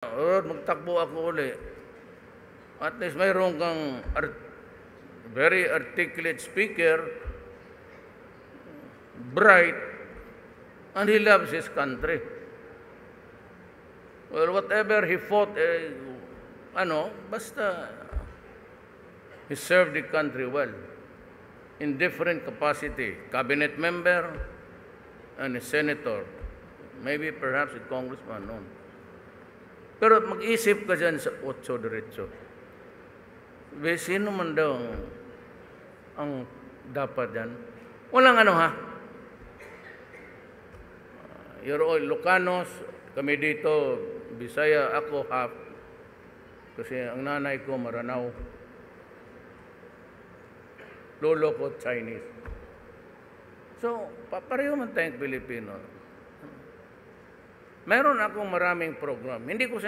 or magtakbo ako uli, at least mayroon kang very articulate speaker, bright, and he loves his country. Well, whatever he fought, basta he served the country well in different capacity, cabinet member and a senator, maybe perhaps a congressman noon. Pero mag-isip ka dyan sa otso diretso. Sino man daw ang dapat dyan? Walang You're all Ilocanos, kami dito, Bisaya, ako half. Kasi ang nanay ko Maranao. Lolo ko Chinese. So, pareho man tayong Pilipino. Meron akong maraming program. Hindi ko